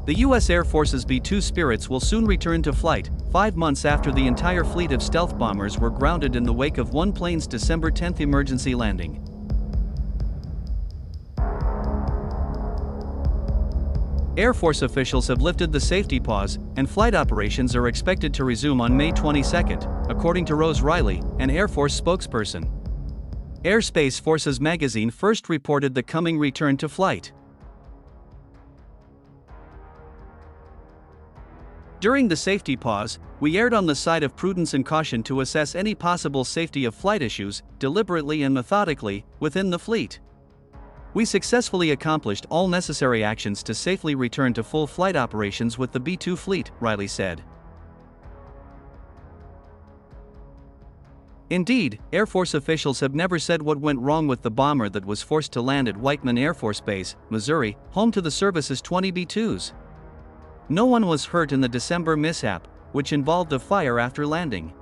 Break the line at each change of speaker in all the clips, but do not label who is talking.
The U.S. Air Force's B-2 Spirits will soon return to flight, 5 months after the entire fleet of stealth bombers were grounded in the wake of one plane's December 10 emergency landing. Air Force officials have lifted the safety pause, and flight operations are expected to resume on May 22, according to Rose Riley, an Air Force spokesperson. Air Space Forces magazine first reported the coming return to flight. During the safety pause, we erred on the side of prudence and caution to assess any possible safety of flight issues, deliberately and methodically, within the fleet. We successfully accomplished all necessary actions to safely return to full flight operations with the B-2 fleet, Riley said. Indeed, Air Force officials have never said what went wrong with the bomber that was forced to land at Whiteman Air Force Base, Missouri, home to the service's 20 B-2s. No one was hurt in the December mishap, which involved a fire after landing.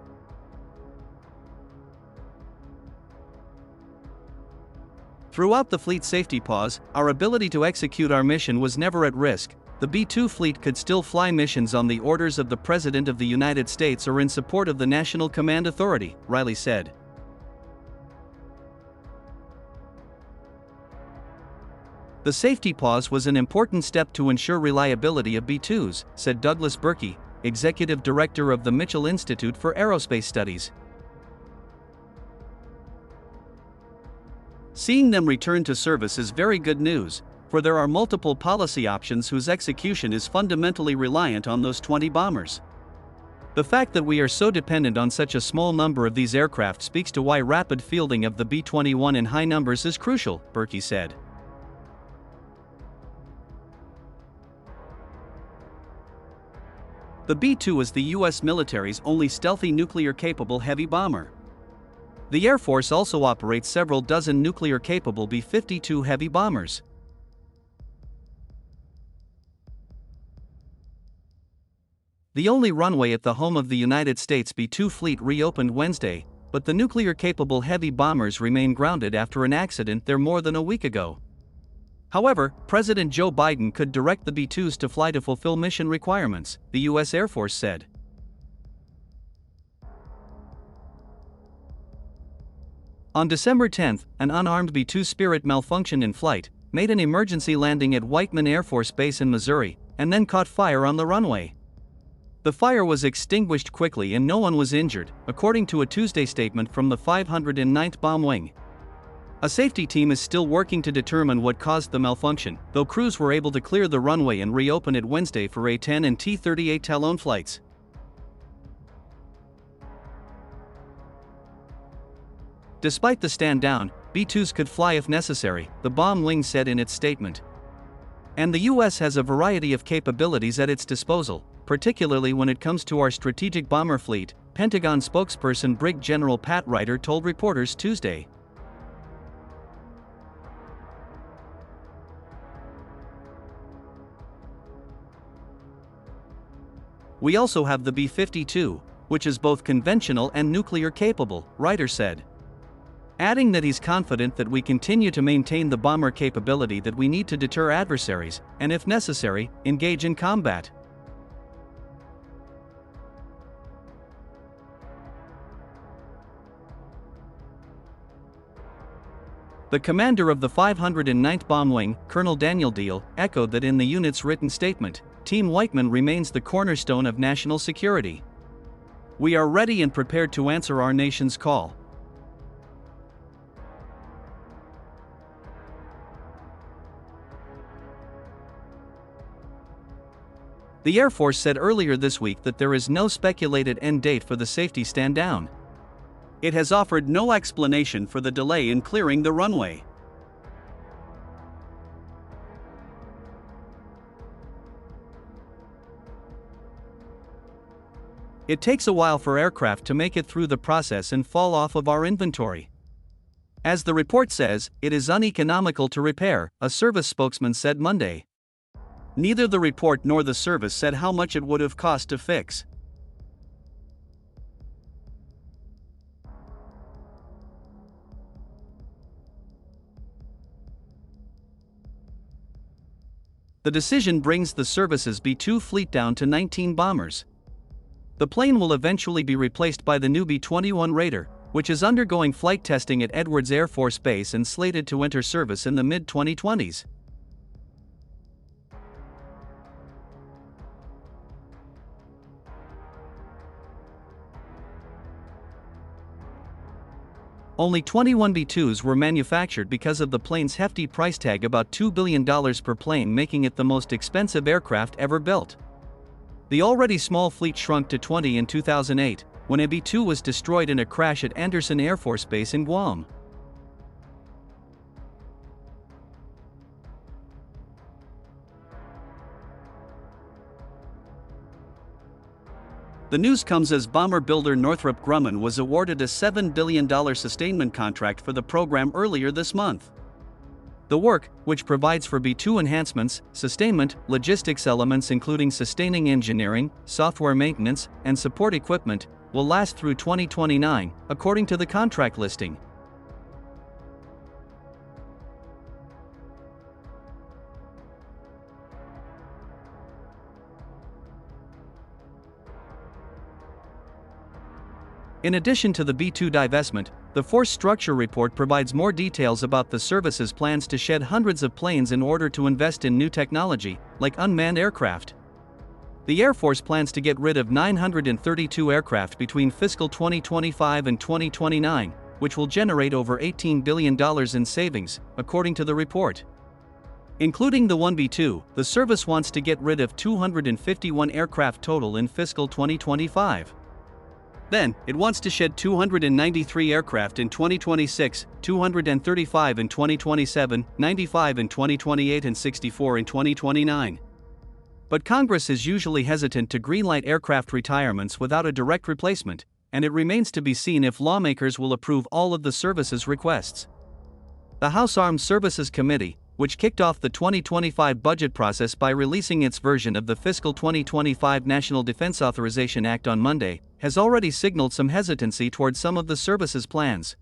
Throughout the fleet safety pause, our ability to execute our mission was never at risk. The B-2 fleet could still fly missions on the orders of the President of the United States or in support of the National Command Authority, Riley said. The safety pause was an important step to ensure reliability of B-2s, said Douglas Berkey, Executive Director of the Mitchell Institute for Aerospace Studies. Seeing them return to service is very good news, for there are multiple policy options whose execution is fundamentally reliant on those 20 bombers. The fact that we are so dependent on such a small number of these aircraft speaks to why rapid fielding of the B-21 in high numbers is crucial, Berkey said. The B-2 is the U.S. military's only stealthy nuclear-capable heavy bomber. The Air Force also operates several dozen nuclear-capable B-52 heavy bombers. The only runway at the home of the United States B-2 fleet reopened Wednesday, but the nuclear-capable heavy bombers remain grounded after an accident there more than a week ago. However, President Joe Biden could direct the B-2s to fly to fulfill mission requirements, the U.S. Air Force said. On December 10, an unarmed B-2 Spirit malfunctioned in flight, made an emergency landing at Whiteman Air Force Base in Missouri, and then caught fire on the runway. The fire was extinguished quickly and no one was injured, according to a Tuesday statement from the 509th Bomb Wing. A safety team is still working to determine what caused the malfunction, though crews were able to clear the runway and reopen it Wednesday for A-10 and T-38 Talon flights. Despite the stand-down, B-2s could fly if necessary, the Bomb Wing said in its statement. And the U.S. has a variety of capabilities at its disposal, particularly when it comes to our strategic bomber fleet, Pentagon spokesperson Brig General Pat Ryder told reporters Tuesday. We also have the B-52, which is both conventional and nuclear capable, Ryder said. Adding that he's confident that we continue to maintain the bomber capability that we need to deter adversaries, and if necessary, engage in combat. The commander of the 509th Bomb Wing, Colonel Daniel Deal, echoed that in the unit's written statement, Team Whiteman remains the cornerstone of national security. We are ready and prepared to answer our nation's call. The Air Force said earlier this week that there is no speculated end date for the safety stand-down. It has offered no explanation for the delay in clearing the runway. It takes a while for aircraft to make it through the process and fall off of our inventory. As the report says, it is uneconomical to repair, a service spokesman said Monday. Neither the report nor the service said how much it would have cost to fix. The decision brings the service's B-2 fleet down to 19 bombers. The plane will eventually be replaced by the new B-21 Raider, which is undergoing flight testing at Edwards Air Force Base and slated to enter service in the mid-2020s. Only 21 B-2s were manufactured because of the plane's hefty price tag, about $2 billion per plane, making it the most expensive aircraft ever built. The already small fleet shrunk to 20 in 2008, when a B-2 was destroyed in a crash at Andersen Air Force Base in Guam. The news comes as bomber builder Northrop Grumman was awarded a $7 billion sustainment contract for the program earlier this month. The work, which provides for B-2 enhancements, sustainment, logistics elements including sustaining engineering, software maintenance, and support equipment, will last through 2029, according to the contract listing. In addition to the B-2 divestment, the Force Structure Report provides more details about the service's plans to shed hundreds of planes in order to invest in new technology, like unmanned aircraft. The Air Force plans to get rid of 932 aircraft between fiscal 2025 and 2029, which will generate over $18 billion in savings, according to the report. Including the 1 B-2, the service wants to get rid of 251 aircraft total in fiscal 2025. Then, it wants to shed 293 aircraft in 2026, 235 in 2027, 95 in 2028 and 64 in 2029. But Congress is usually hesitant to greenlight aircraft retirements without a direct replacement, and it remains to be seen if lawmakers will approve all of the service's requests. The House Armed Services Committee, which kicked off the 2025 budget process by releasing its version of the fiscal 2025 National Defense Authorization Act on Monday, has already signaled some hesitancy toward some of the service's plans.